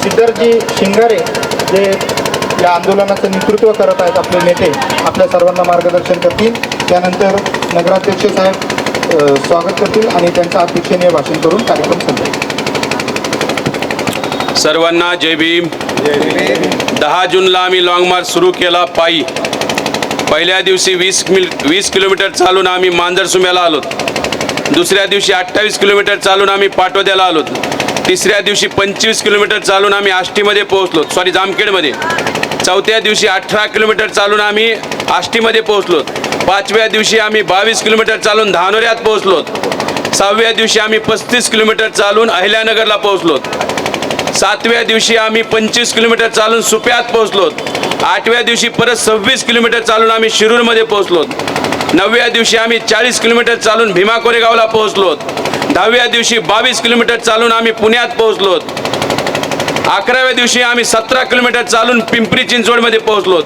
सिद्धरजी शिंगारे जे या आंदोलनाचं नेतृत्व करत आहेत, आपले नेते आपल्या सर्वांना मार्गदर्शन करतील. त्यानंतर नगराध्यक्ष साहेब स्वागत करतील आणि त्यांच्या अध्यक्षीय भाषण करून कार्यक्रम संपवेल. सर्वांना जय भीम. 10 जूनला आम्ही लॉंग मार्च सुरू केला पायी. पहिल्या दिवशी 20 किलोमीटर चालून आम्ही मांजरसुम्याला आलो. दुसऱ्या दिवशी 28 किलोमीटर चालून आम्ही पाटोद्याला आलो. तिसऱ्या दिवशी 25 किलोमीटर चालून आम्ही आष्टीमध्ये पोहोचलो, जामखेडमध्ये. चौथ्या दिवशी 18 किलोमीटर चालून आम्ही आष्टीमध्ये पोहोचलो. पाचव्या दिवशी आम्ही 22 किलोमीटर चालून धानोऱ्यात पोहोचलो. सहाव्या दिवशी आम्ही 35 किलोमीटर चालून अहिल्यानगरला पोहोचलो. सातव्या दिवशी आम्ही 25 किलोमीटर चालून सुप्यात पोहोचलो. आठव्या दिवशी परत 26 किलोमीटर चालून आम्ही शिरूरमध्ये पोहोचलो. नवव्या दिवशी आम्ही 40 किलोमीटर चालून भीमा कोरेगावला पोहोचलो. 10व्या दिवशी 22 किलोमीटर चालून आम्ही पुण्यात पोहोचलो. 11व्या दिवशी आम्ही 17 किलोमीटर चालून पिंपरी चिंचवडमध्ये पोहोचलो.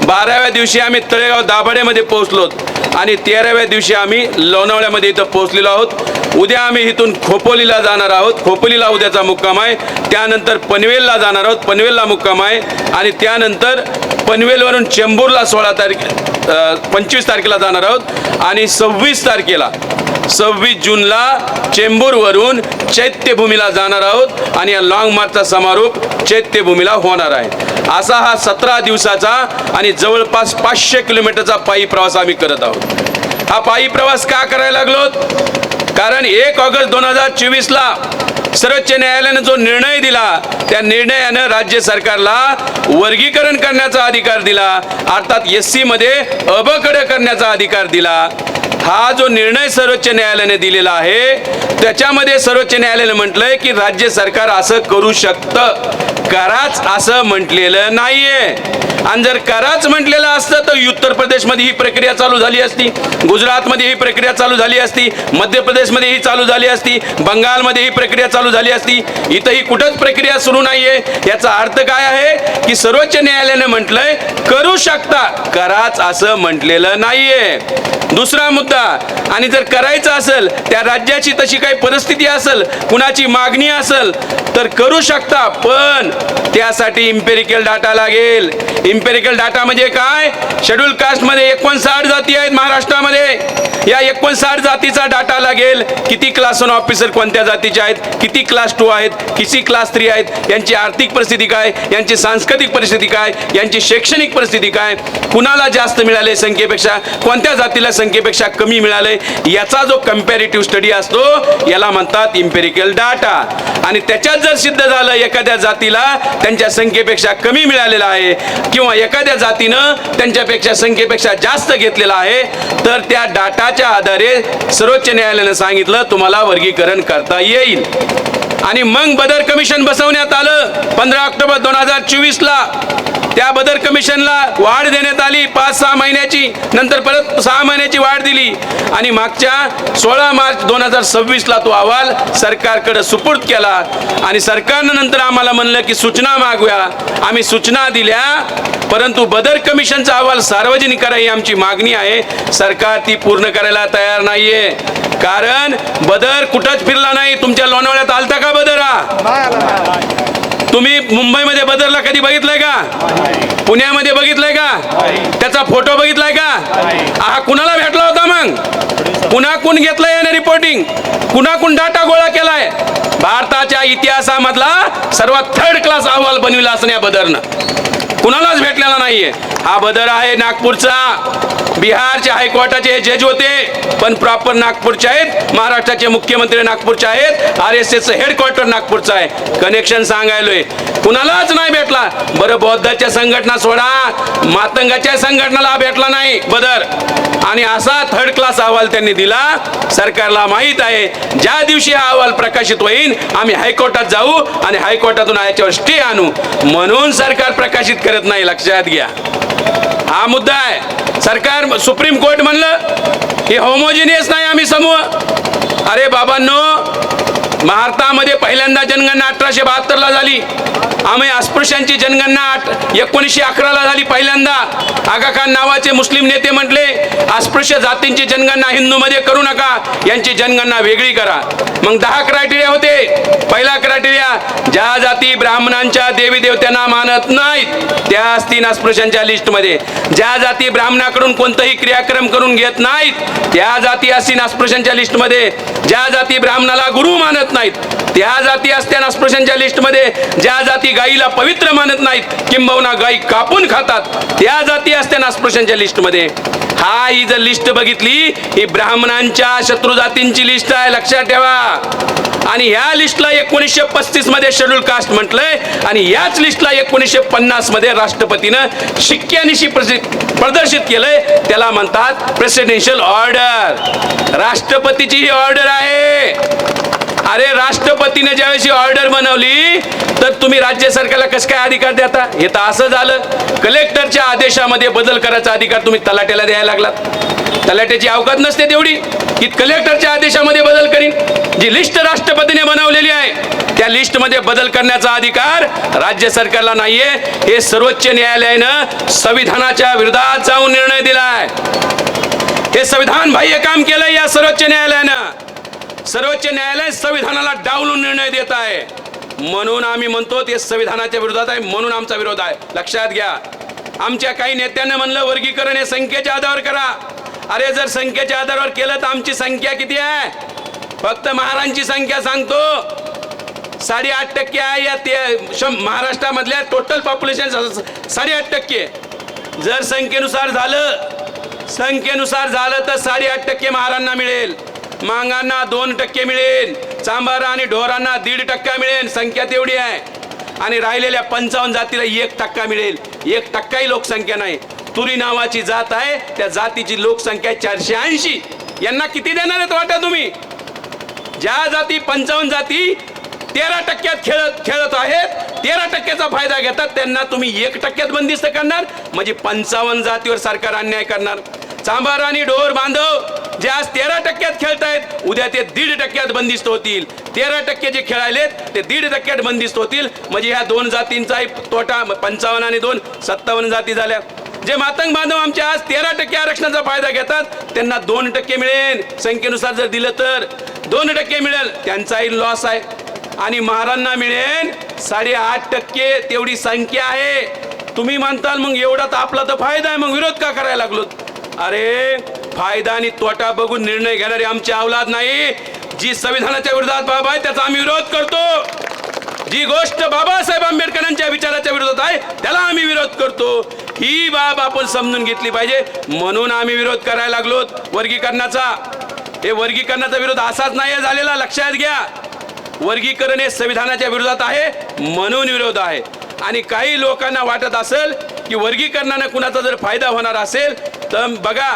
12व्या दिवशी आम्ही तळेगाव दाभाडेमध्ये पोहोचलो आणि 13व्या दिवशी आम्ही लोणावळ्यामध्ये इथं पोहोचलेलो आहोत. उद्या आम्ही इथून खोपोलीला जाणार आहोत. खोपोलीला उद्याचा मुक्काम आहे. त्यानंतर पनवेलला जाणार आहोत. पनवेलला मुक्काम आहे आणि त्यानंतर पनवेलवरून चेंबूरला 25 तारखेला जाणार आहोत आणि 26 जूनला चेंबूरवरून चैत्यभूमीला जाणार आहोत आणि या लॉंग मार्चचा समारोप चैत्यभूमीला होणार आहे. असा हा 17 दिवसाचा आणि जवळपास 500 किलोमीटरचा पायी प्रवास आम्ही करत आहोत. हा पायी प्रवास का करायला लागलो? कारण 1 ऑगस्ट 2024ला सर्वोच्च न्यायालयाने जो निर्णय दिला त्या निर्णयानं राज्य सरकारला वर्गीकरण करण्याचा अधिकार दिला, अर्थात SC मध्ये अबकड करण्याचा अधिकार दिला. हा जो निर्णय सर्वोच्च न्यायालयाने दिलेला आहे त्याच्यामध्ये सर्वोच्च न्यायालयाने म्हटलंय की राज्य सरकार असं करू शकतं, कराच असं म्हटलेलं नाहीये. आणि जर कराच म्हटलेलं असतं तर उत्तर प्रदेशमध्ये ही प्रक्रिया चालू झाली असती, गुजरातमध्ये ही प्रक्रिया चालू झाली असती, मध्य प्रदेशमध्ये ही चालू झाली असती, बंगालमध्ये ही प्रक्रिया चालू झाली असती. इथंही कुठंच प्रक्रिया सुरू नाहीये. याचा अर्थ काय आहे की सर्वोच्च न्यायालयाने म्हटलंय करू शकता, कराच असं म्हटलेलं नाहीये. दुसरा मुद्दा, आणि जर करायचं असेल त्या राज्याची तशी काही परिस्थिती असेल, कुणाची मागणी असेल तर करू शकता, पण त्यासाठी इम्पेरिकल डाटा लागेल. इम्पेरिकल डाटा म्हणजे काय? शेड्यूल कास्टमध्ये 59 जाती आहेत महाराष्ट्रामध्ये. या 59 जातीचा डाटा लागेल. किती क्लास 1 ऑफिसर कोणत्या जातीचे आहेत, किती क्लास 2 आहेत, किती क्लास 3 आहेत, यांची आर्थिक परिस्थिती काय, यांची सांस्कृतिक परिस्थिती काय, यांची शैक्षणिक परिस्थिती काय, कुणाला जास्त मिळाले संख्येपेक्षा, कोणत्या जातीला संख्येपेक्षा कमी मिळाले, याचा जो कंपॅरेटिव्ह स्टडी असतो याला म्हणतात इम्पेरिकल डाटा. आणि त्याच्यात जर सिद्ध झालं एखाद्या जातीला त्यांच्या संख्येपेक्षा कमी मिळालेला आहे किंवा एखाद्या जातीनं त्यांच्यापेक्षा संख्येपेक्षा जास्त घेतलेला आहे तर त्या डाटाच्या आधारे सर्वोच्च न्यायालयाने सांगितलं तुम्हाला वर्गीकरण करता येईल. आणि मग बदर कमिशन बसवण्यात आलं 15 ऑक्टोबर 2024ला. त्या बदर कमिशनला वाढ देण्यात आली 5-6 महिन्याची, नंतर परत 6 महिन्याची वाढ दिली आणि मागच्या 16 मार्च 2026ला तो अहवाल सरकारकडे सुपूर्द केला. आणि सरकारनं नंतर आम्हाला म्हणलं की सूचना मागूया. आम्ही सूचना दिल्या, परंतु बदर कमिशनचा अहवाल सार्वजनिक करा ही आमची मागणी आहे. सरकार ती पूर्ण करायला तयार नाहीये. कारण बदर कुठंच फिरला नाही. तुमच्या लोणावळ्यात आलता का बदर? तुम्ही मुंबईमध्ये बदरला कधी बघितलंय का? पुण्यामध्ये बघितलंय का? त्याचा फोटो बघितलाय का? हा कुणाला भेटला होता? मग कुणाकून घेतलंय याने रिपोर्टिंग? कुणाकून डाटा गोळा केलाय? भारताच्या इतिहासामधला सर्वात 3rd क्लास अहवाल बनविला असण्या बदरनं कुणालाच भेटलेला नाहीये. हा बदर आहे नागपूरचा. बिहारच्या हायकोर्टाचे हे जज होते पण प्रॉपर नागपूरचे आहेत. महाराष्ट्राचे मुख्यमंत्री नागपूरचे आहेत. RSSचं हेडक्वार्टर नागपूरचं आहे. कनेक्शन सांगायलोय, कुणालाच नाही भेटला. बरं, बौद्धाच्या संघटना सोडा, मातंगाच्या संघटनाला भेटला नाही बदर. आणि असा 3rd क्लास अहवाल त्यांनी दिला. सरकारला माहित आहे ज्या दिवशी हा अहवाल प्रकाशित होईल आम्ही हायकोर्टात जाऊ आणि हायकोर्टातून याच्यावर स्टे आणू, म्हणून सरकार प्रकाशित करत नाही. लक्षात घ्या, हा मुद्दा आहे. सरकार सुप्रीम कोर्ट म्हणलं हे होमोजिनियस नाही आम्ही समूह. अरे बाबांनो, भारतामध्ये पहिल्यांदा जनगणना 1872ला झाली. आम्ही अस्पृश्यांची जनगणना 1911ला झाली पहिल्यांदा. आगा खान नावाचे मुस्लिम नेते म्हटले अस्पृश्य जातींची जनगणना हिंदूमध्ये करू नका, यांची जनगणना वेगळी करा. मग 10 क्रायटेरिया होते. पहिला क्रायटेरिया, ज्या जाती ब्राह्मणांच्या देवी देवतांना मानत नाहीत त्या असतील अस्पृश्यांच्या लिस्टमध्ये. ज्या जाती ब्राह्मणाकडून कोणताही क्रियाक्रम करून घेत नाहीत त्या जाती असतील अस्पृश्यांच्या लिस्टमध्ये. ज्या जाती ब्राह्मणाला गुरु मानत नाहीत त्या जाती असत्या अस्पृश्यांच्या लिस्टमध्ये. ज्या जाती गाईला पवित्र मानत नाहीत किंबहुना गाई कापून खातात त्या जाती असत्या अस्पृश्यांच्या लिस्टमध्ये. ही जर लिस्ट बघितली ही ब्राह्मणांच्या शत्रू जातींची लिस्ट आहे, लक्षात ठेवा. आणि ह्या लिस्टला 1935 मध्ये शेड्यूल कास्ट म्हटलंय आणि याच लिस्टला 1950 मध्ये राष्ट्रपतीनं शिक्क्यानिशी प्रदर्शित केलंय. त्याला म्हणतात प्रेसिडेन्शियल ऑर्डर. राष्ट्रपतीची ही ऑर्डर आहे. अरे राष्ट्रपतीने ज्यावेळेस ऑर्डर बनवली तर तुम्ही राज्य सरकारला कसं काय अधिकार देता? हे तर असं झालं, कलेक्टरच्या आदेशामध्ये बदल करायचा अधिकार तुम्ही तलाट्याला द्यायला लागलात. तलाट्याची अवकात नसते तेवढी की कलेक्टरच्या आदेशामध्ये बदल करीन. जी लिस्ट राष्ट्रपतीने बनवलेली आहे त्या लिस्टमध्ये बदल करण्याचा अधिकार राज्य सरकारला नाहीये. हे सर्वोच्च न्यायालयानं संविधानाच्या विरोधात जाऊन निर्णय दिलाय. हे संविधान बाह्य काम केलंय या सर्वोच्च न्यायालयानं. सर्वोच्च न्यायालय संविधानाला डावलून निर्णय देत आहे. म्हणून आम्ही म्हणतो ते संविधानाच्या विरोधात आहे, म्हणून आमचा विरोध आहे. लक्षात घ्या. आमच्या काही नेत्यांना म्हणलं वर्गीकरण हे संख्येच्या आधारावर करा. अरे जर संख्येच्या आधारावर केलं तर आमची संख्या किती आहे? फक्त महारांची संख्या सांगतो 8.5% आहे या ते महाराष्ट्रामधल्या टोटल पॉप्युलेशन 8.5%. जर संख्येनुसार झालं तर 8.5% महारांना मिळेल, मांगांना 2% मिळेल, चांभार आणि ढोरांना 1.5% मिळेल. संख्या तेवढी आहे. आणि राहिलेल्या 55 जातीला 1% मिळेल. 1%ही लोकसंख्या नाही. तुरी नावाची जात आहे त्या जातीची लोकसंख्या 480. यांना किती देणार आहेत वाटा तुम्ही? ज्या जाती 55 जाती 13% खेळत आहेत, 13%चा फायदा घेतात, त्यांना तुम्ही 1%त बंदिस्त करणार म्हणजे 55 जातीवर सरकार अन्याय करणार. चांभार आणि ढोर बांधव जे आज 13% खेळतायत उद्या ते 1.5% बंदिस्त होतील. 13% जे खेळायलेत ते 1.5% बंदिस्त होतील. म्हणजे ह्या 2 जातींचाही तोटा. 55 आणि 2 57 जाती झाल्या. जे मातंग बांधव आमचे आज 13% आरक्षणाचा फायदा घेतात त्यांना 2% मिळेल. संख्येनुसार जर दिलं तर 2% मिळेल, त्यांचाही लॉस आहे. आणि महारांना मिळेल 8.5%. तेवढी संख्या आहे. तुम्ही म्हणताल मग एवढा तर आपला तर फायदा आहे, मग विरोध का करायला लागलो? अरे फायदा आणि तोटा बघून निर्णय घेणारे आमची औलाद नाही. जी संविधानाच्या विरोधात बाब आहे त्याचा आम्ही विरोध करतो. जी गोष्ट बाबासाहेब आंबेडकरांच्या विचाराच्या विरोधात आहे त्याला आम्ही विरोध करतो. ही बाब आपण समजून घेतली पाहिजे. म्हणून आम्ही विरोध करायला लागलो वर्गीकरणाचा. हे वर्गीकरणाचा विरोध असाच नाही झालेला, लक्षात घ्या. वर्गीकरण हे संविधानाच्या विरोधात आहे म्हणून विरोध आहे. आणि काही लोकांना वाटत असेल की वर्गीकरणाने कुणाचा जर फायदा होणार असेल तर बघा,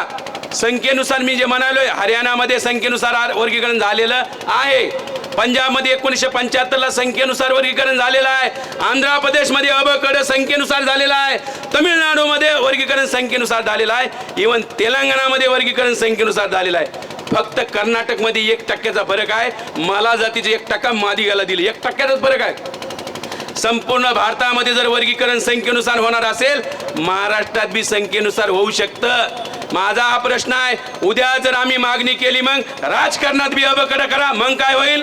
संख्येनुसार मी जे म्हणालोय हरियाणामध्ये संख्येनुसार वर्गीकरण झालेलं आहे. पंजाबमध्ये 1975ला संख्येनुसार वर्गीकरण झालेलं आहे. आंध्र प्रदेशमध्ये अबकड संख्येनुसार झालेलं आहे. तमिळनाडूमध्ये वर्गीकरण संख्येनुसार झालेलं आहे. इव्हन तेलंगणामध्ये वर्गीकरण संख्येनुसार झालेलं आहे. फक्त कर्नाटकमध्ये 1%चा फरक आहे. मला जातीचे 1% मादिगाला दिले, 1%चाच फरक आहे. संपूर्ण भारतामध्ये जर वर्गीकरण संख्येनुसार होणार असेल महाराष्ट्रात बी संख्येनुसार होऊ शकतं. माझा हा प्रश्न आहे. उद्या जर आम्ही मागणी केली मग राजकारणात बी अबकड करा, मग काय होईल?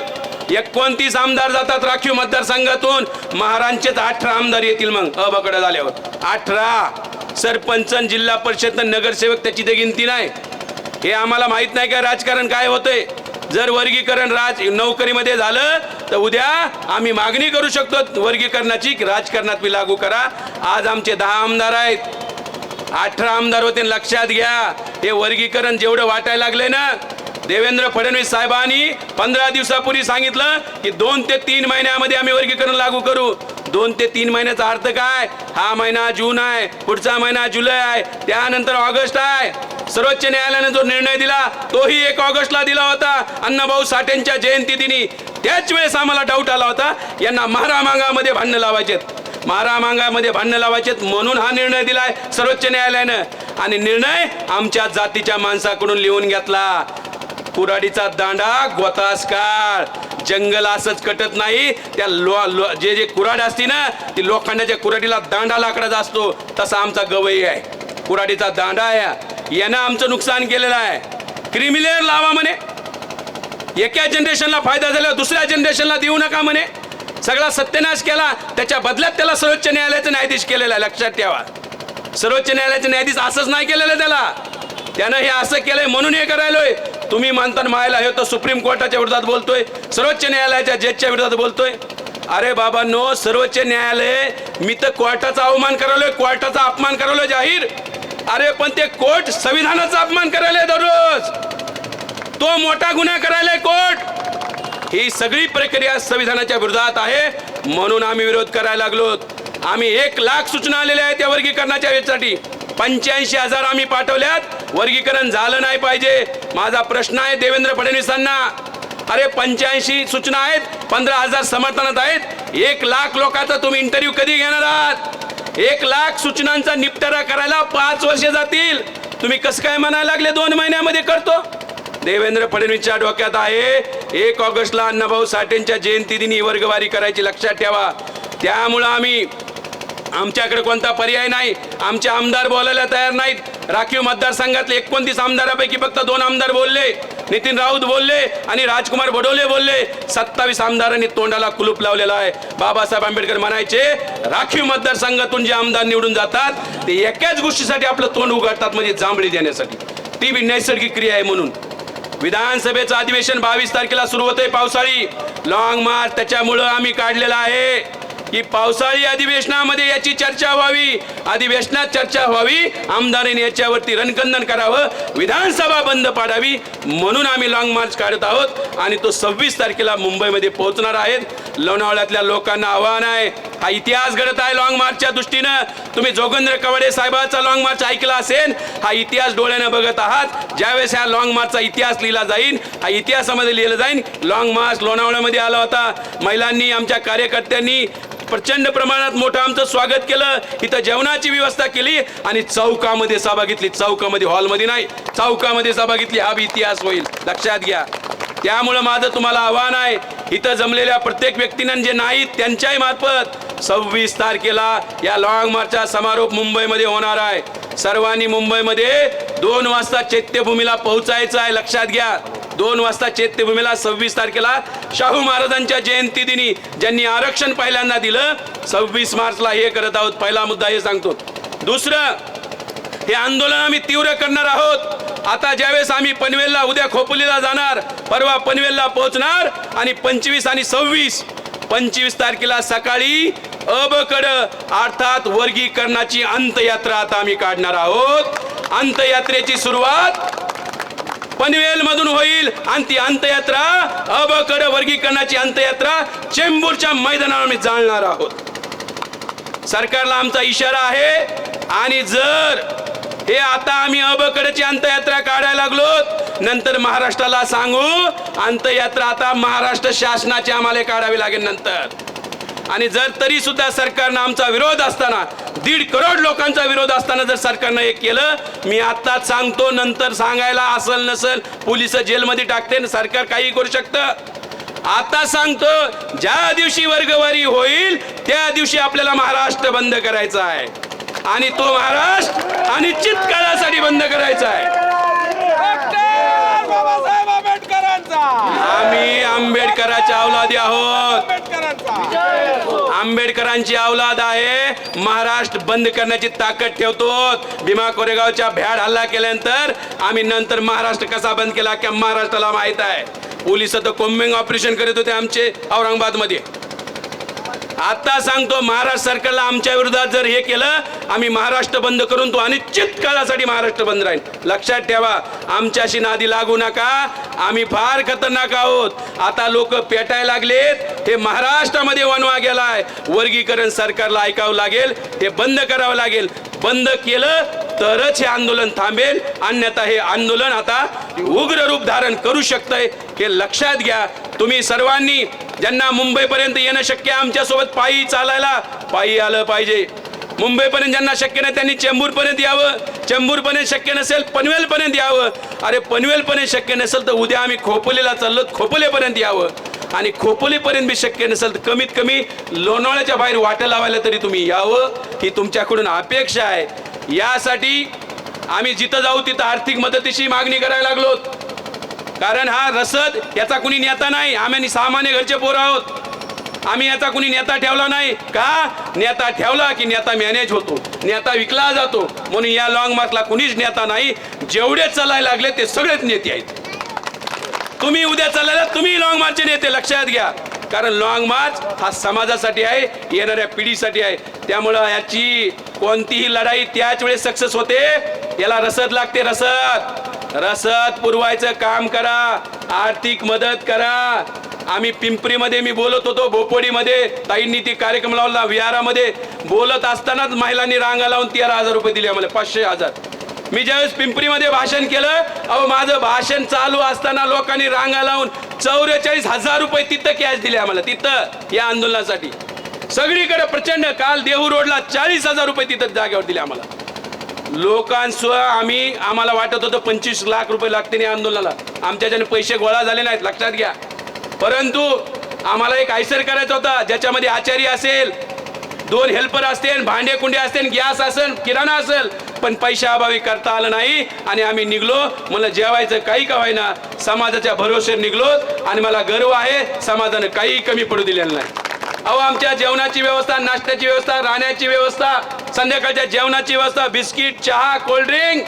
29 आमदार जातात राखीव मतदारसंघातून, महारांचेच 18 आमदार येतील. मग अबकड झाल्यावर 18 सरपंच, जिल्हा परिषद, नगरसेवक त्याची ते गिनती नाही. हे आम्हाला माहित नाही का राजकारण काय होतंय? जर वर्गीकरण नोकरीमध्ये झालं तर उद्या आम्ही मागणी करू शकतो वर्गीकरणाची की राजकारणात बी लागू करा. आज आमचे 10 आमदार आहेत, 18 आमदार होते. लक्षात घ्या. हे वर्गीकरण जेवढं वाटायला लागले ना, देवेंद्र फडणवीस साहेबांनी 15 दिवसापूर्वी सांगितलं की 2 ते 3 महिन्यामध्ये आम्ही वर्गीकरण लागू करू. 2 ते 3 महिन्याचा अर्थ काय? हा महिना जून आहे, पुढचा महिना जुलै आहे, त्यानंतर ऑगस्ट आहे. सर्वोच्च न्यायालयाने जो निर्णय दिला तोही 1 ऑगस्टला दिला होता, अण्णाभाऊ साठेंच्या जयंती दिनी. त्याच वेळेस आम्हाला डाऊट आला होता यांना मारामांगामध्ये भांडणं लावायचेत म्हणून हा निर्णय दिलाय सर्वोच्च न्यायालयानं. आणि निर्णय आमच्या जातीच्या माणसाकडून लिहून घेतला. कुऱ्हाडीचा दांडा गोतास काळ, जंगल असंच कटत नाही. त्या जे कुऱ्हाड असते ना, ती लोखंडाच्या कुऱ्हाडीला दांडा लाकडाचा असतो, तसा आमचा गवई आहे, कुऱ्हाडीचा दांडा आहे. यानं आमचं नुकसान केलेलं आहे. क्रिमिलेअर लावा म्हणे, एका जनरेशनला फायदा झाल्यावर दुसऱ्या जनरेशनला देऊ नका म्हणे. सगळा सत्यानाश केला, त्याच्या बदल्यात त्याला सर्वोच्च न्यायालयाचा न्यायाधीश केलेला आहे. लक्षात ठेवा, सर्वोच्च न्यायालयाचे न्यायाधीश असंच नाही केलेलं त्यानं हे असं केलंय म्हणून हे करायलोय. तुम्ही म्हणता मायला हे तर सुप्रीम कोर्टाच्या विरोधात बोलतोय, सर्वोच्च न्यायालयाच्या जजच्या विरोधात बोलतोय. अरे बाबा नो, सर्वोच्च न्यायालय, मी तर कोर्टाचा अवमान करायलोय, कोर्टाचा अपमान करायलोय जाहीर. अरे पण ते कोर्ट संविधानाचा अपमान करायलाय दररोज, तो मोठा गुन्हा करायलाय कोर्ट. ही सगळी प्रक्रिया संविधानाच्या विरोधात आहे, म्हणून आम्ही विरोध करायला लागलो. आम्ही 1 लाख सूचना आलेल्या आहेत त्या वर्गीकरणाच्या यासाठी. 85,000 आम्ही पाठवल्यात, वर्गीकरण झालं नाही पाहिजे. माझा प्रश्न आहे देवेंद्र फडणवीसांना, अरे 85 सूचना आहेत, 15,000 समर्थनात आहेत, 1 लाख लोकांचा तुम्ही इंटरव्ह्यू कधी घेणार आहात? 1 लाख सूचनांचा निपटारा करायला 5 वर्षे जातील. तुम्ही कसं काय म्हणायला लागले 2 महिन्यामध्ये करतो? देवेंद्र फडणवीसच्या डोक्यात आहे 1 ऑगस्टला अण्णाभाऊ साठेंच्या जयंती दिनी वर्गवारी करायची. लक्षात ठेवा. त्यामुळं आमच्याकडे कोणता पर्याय नाही. आमचे आमदार बोलायला तयार नाहीत. राखीव मतदारसंघातले 29 आमदारापैकी फक्त 2 आमदार बोलले, नितीन राऊत बोलले आणि राजकुमार बडोले बोलले. 27 आमदारांनी तोंडाला कुलूप लावलेला आहे. बाबासाहेब आंबेडकर म्हणायचे, राखीव मतदारसंघातून जे आमदार निवडून जातात ते एकाच गोष्टीसाठी आपलं तोंड उघडतात, म्हणजे जांभळी देण्यासाठी. ती बी नैसर्गिक क्रिया आहे. म्हणून विधानसभेचं अधिवेशन 22 तारखेला सुरू होतंय, पावसाळी लॉंग मार्च. त्याच्यामुळं आम्ही काढलेला आहे की पावसाळी अधिवेशनामध्ये याची चर्चा व्हावी, अधिवेशनात चर्चा व्हावी, आमदारांनी याच्यावरती रणकंदन करावं, विधानसभा बंद पाडावी, म्हणून आम्ही लॉंग मार्च काढत आहोत. आणि तो 26 तारखेला मुंबईमध्ये पोहोचणार आहेत. लोणावळ्यातल्या लोकांना आव्हान आहे, हा इतिहास घडत आहे लॉंग मार्चच्या दृष्टीनं. तुम्ही जोगेंद्र कवडे साहेबांचा लॉंग मार्च ऐकला असेल, हा इतिहास डोळ्यानं बघत आहात. ज्यावेळेस ह्या लॉंग मार्चचा इतिहास लिहिला जाईल, हा इतिहासामध्ये लिहिलं जाईल. लॉंग मार्च लोणावळ्यामध्ये आला होता. महिलांनी, आमच्या कार्यकर्त्यांनी प्रचंड प्रमाणात मोठं आमचं स्वागत केलं. इथं जेवणाची व्यवस्था केली आणि चौकामध्ये सभा घेतली. चौकामध्ये, हॉलमध्ये नाही, चौकामध्ये सभा घेतली. हा इतिहास होईल, लक्षात घ्या. त्यामुळं माझं तुम्हाला आव्हान आहे, इथं जमलेल्या प्रत्येक व्यक्तीनं जे नाहीत त्यांच्याही मार्फत 26 तारखेला या लॉंग मार्चचा समारोप मुंबईमध्ये होणार आहे. सर्वांनी मुंबईमध्ये 2 वाजता चैत्यभूमीला पोहोचायचं आहे. लक्षात घ्या, 2 वाजता चैत्यभूमीला 26 तारखेला शाहू महाराजांच्या जयंती दिनी ज्यांनी आरक्षण पहिल्यांदा दिलं, 26 मार्चला हे करत आहोत. पहिला मुद्दा हे सांगतो. दुसरं, हे आंदोलन आम्ही तीव्र करणार आहोत. आता ज्यावेळेस आम्ही पनवेलला, उद्या खोपोलीला जाणार, परवा पनवेलला पोहोचणार आणि 25 आणि 26 तारखेला सकाळी अबकड अर्थात वर्गीकरणाची अंतयात्रा आता आम्ही काढणार आहोत. अंतयात्रेची सुरुवात पनवेल मधून होईल आणि ती अंतयात्रा, अबकड वर्गीकरणाची अंतयात्रा चेंबूरच्या मैदानावर आम्ही जाणार आहोत. सरकारला आमचा इशारा आहे. आणि जर हे आता आम्ही अबकडची अंतयात्रा काढायला लागलो, नंतर महाराष्ट्राला सांगू अंतयात्रा आता महाराष्ट्र शासनाची आम्हाला काढावी लागेल नंतर. आणि जर तरी सुद्धा सरकारनं आमचा विरोध असताना, 1.5 करोड लोकांचा विरोध असताना जर सरकारनं हे केलं, मी आत्ताच सांगतो, नंतर सांगायला असल नसल पोलिस जेलमध्ये टाकते, सरकार काही करू शकतं. आता सांगतो, ज्या दिवशी वर्गवारी होईल त्या दिवशी आपल्याला महाराष्ट्र बंद करायचा आहे. आणि तो महाराष्ट्र अनिश्चित काळासाठी बंद करायचा आहे. बाबासाहेब आंबेडकरांचा, आम्ही आंबेडकरांच्या औलादी आहोत. आंबेडकरांची औलाद आहे. महाराष्ट्र बंद करण्याची ताकद ठेवतो. भीमा कोरेगावच्या भ्याड हल्ला केल्यानंतर आम्ही नंतर महाराष्ट्र कसा बंद केला की महाराष्ट्राला माहित आहे. पोलिस तर कोम्बिंग ऑपरेशन करत होते आमचे औरंगाबाद मध्ये. आता सांगतो, महाराष्ट्र सरकारला आमच्या विरोधात जर हे केलं, आम्ही महाराष्ट्र बंद करून तो अनिश्चित काळासाठी महाराष्ट्र बंद राहील. लक्षात ठेवा, आमच्याशी नादी लागू नका. आम्ही फार खतरनाक आहोत. आता लोक पेटायला लागलेत. हे महाराष्ट्रामध्ये वणवा गेलाय. वर्गीकरण सरकारला ऐकावं लागेल, हे बंद करावं लागेल. बंद केलं तरच हे आंदोलन थांबेल, अन्यथा हे आंदोलन आता उग्र रूप धारण करू शकतंय. हे लक्षात घ्या. तुम्ही सर्वांनी, ज्यांना मुंबईपर्यंत येणं शक्य आहे, आमच्यासोबत पायी चालायला पायी आलं पाहिजे. मुंबईपर्यंत ज्यांना शक्य नाही त्यांनी चेंबूरपर्यंत यावं. चेंबूरपर्यंत शक्य नसेल पनवेलपर्यंत यावं. अरे पनवेलपर्यंत शक्य नसेल तर उद्या आम्ही खोपोलीला चाललो, खोपोलीपर्यंत यावं. आणि खोपोलीपर्यंत बी शक्य नसेल तर कमीत कमी लोणावळ्याच्या बाहेर वाटा लावायला तरी तुम्ही यावं, ही तुमच्याकडून अपेक्षा आहे. यासाठी आम्ही जिथं जाऊ तिथं आर्थिक मदतीची मागणी करायला लागलो. कारण हा रसद याचा कुणी नेता नाही, आम्ही सामान्य घरचे पोरं आहोत. आम्ही याचा कुणी नेता ठेवला नाही. का? नेता ठेवला की नेता मॅनेज होतो, नेता विकला जातो. म्हणून या लॉंग मार्चला कुणीच नेता नाही. जेवढे चालायला लागले ते सगळेच नेते आहेत. तुम्ही उद्या चाललेला तुम्ही लॉंग मार्चचे नेते, लक्षात घ्या. कारण लॉंग मार्च हा समाजासाठी आहे, येणाऱ्या पिढीसाठी आहे. त्यामुळं याची कोणतीही लढाई त्याच वेळेस सक्सेस होते. याला रसद लागते, रसद पुरवायचं काम करा, आर्थिक मदत करा. आम्ही पिंपरीमध्ये मी बोलत होतो, भोपोडीमध्ये ताईंनी ती कार्यक्रम लावला, विहारामध्ये बोलत असतानाच महिलांनी रांगा लावून 13,000 रुपये दिले आम्हाला, 500,000. मी ज्यावेळेस पिंपरीमध्ये भाषण केलं, अहो माझं भाषण चालू असताना लोकांनी रांगा लावून 44,000 रुपये तिथं कॅश दिले आम्हाला, तिथं या आंदोलनासाठी. सगळीकडे प्रचंड. काल देहू रोडला 40,000 रुपये तिथं जागेवर दिले आम्हाला. आम्हाला वाटत होतं 25 लाख रुपये लागते या आंदोलनाला. आमच्याच्याने पैसे गोळा झाले नाहीत, लक्षात घ्या. परंतु आम्हाला एक आयसर करायचा होता, ज्याच्यामध्ये आचारी असेल, 2 हेल्पर असतील, भांडे कुंडे असतील, गॅस असेल, किराणा असेल. पण पैशाअभावी करता आलं नाही आणि आम्ही निघलो. मला जेवायचं काही का होईना, समाजाच्या भरोश्यावर निघलो. आणि मला गर्व आहे, समाजानं काही कमी पडू दिलेलं नाही. अहो आमच्या जेवणाची व्यवस्था, नाश्त्याची व्यवस्था, राहण्याची व्यवस्था, संध्याकाळच्या जेवणाची व्यवस्था, बिस्किट, चहा, कोल्ड्रिंक,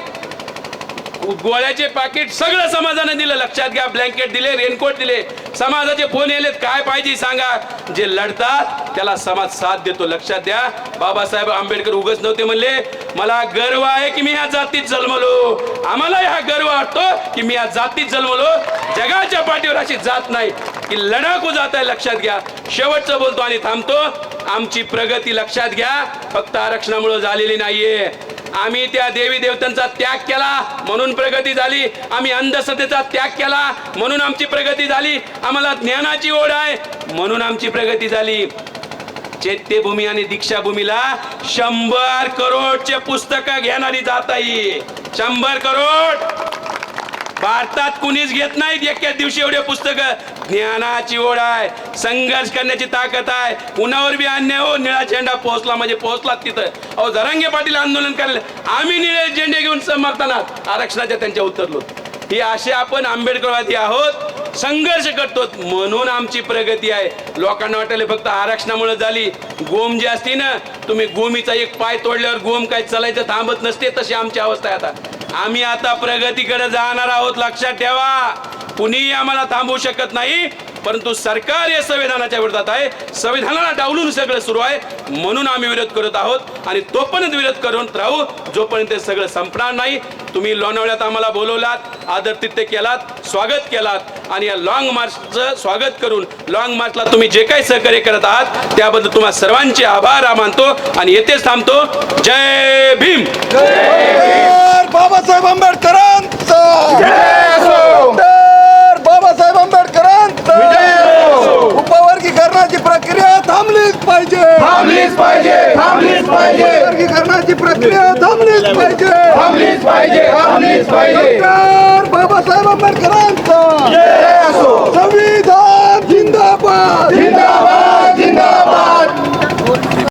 गोळ्याचे पाकिट सगळं समाजानं दिलं. लक्षात घ्या. ब्लँकेट दिले, रेनकोट दिले. समाजाचे फोन येलेत, काय पाहिजे सांगा. जे लढतात त्याला समाज साथ देतो. लक्षात द्या. बाबासाहेब आंबेडकर उगाच नव्हते म्हणले, मला गर्व आहे की मी ह्या जातीत जन्मलो. आम्हाला हा गर्व वाटतो की मी या जातीत जन्मलो. जगाच्या पाठीवर अशी जात नाही की लढाकू जात आहे. लक्षात घ्या. शेवटचं बोलतो आणि थांबतो. आमची प्रगती लक्षात घ्या फक्त आरक्षणामुळे झालेली नाहीये. आम्ही त्या देवी देवतांचा त्याग केला म्हणून प्रगती झाली. आम्ही अंधश्रद्धेचा त्याग केला म्हणून आमची प्रगती झाली. आम्हाला ज्ञानाची ओढ आहे म्हणून आमची प्रगती झाली. चैत्यभूमी आणि दीक्षाभूमीला 100 करोडचे पुस्तकं घेणारी जात आहे. 100 करोड भारतात कुणीच घेत नाहीत एका दिवशी एवढे पुस्तकं. ज्ञानाची ओढ आहे, संघर्ष करण्याची ताकद आहे. कुणावर बी अन्याय हो, निळा झेंडा पोहोचला म्हणजे पोहोचलात तिथं. अहो जरांगे पाटील आंदोलन करायला आम्ही निळे झेंडे घेऊन समर्थनात आरक्षणाच्या त्यांच्या उतरलो. ही असे आपण आंबेडकरवादी आहोत, संघर्ष करतो म्हणून आमची प्रगती आहे. लोकांना वाटले फक्त आरक्षणामुळे झाली. गोम जी असती ना, तुम्ही गोमीचा एक पाय तोडल्यावर गोम काय चालायचं थांबत नसते, तशी आमची अवस्था आहे आता. आम्ही आता प्रगतीकडे जाणार आहोत. लक्षात ठेवा. कुणीही आम्हाला थांबवू शकत नाही. परंतु सरकार या संविधानाच्या विरोधात आहे. संविधानाला डावलून सगळं सुरू आहे म्हणून आम्ही विरोध करत आहोत आणि तोपर्यंत विरोध करून राहू जोपर्यंत ते सगळं संपणार नाही. तुम्ही लोणावळ्यात आम्हाला बोलवलात, आदरातिथ्य केलात, स्वागत केलात आणि या लॉंग मार्चचं स्वागत करून लॉंग मार्चला तुम्ही जे काही सहकार्य करत आहात त्याबद्दल तुम्हा सर्वांचे आभार मानतो आणि येथेच थांबतो. जय भीम. बाबासाहेब आंबेडकरांचा बाबासाहेब आंबेडकरांचा उपवर्गीकरणाची प्रक्रिया थांबलीच पाहिजे. उपवर्गीकरणाची प्रक्रिया थांबलीच पाहिजे. डॉक्टर बाबासाहेब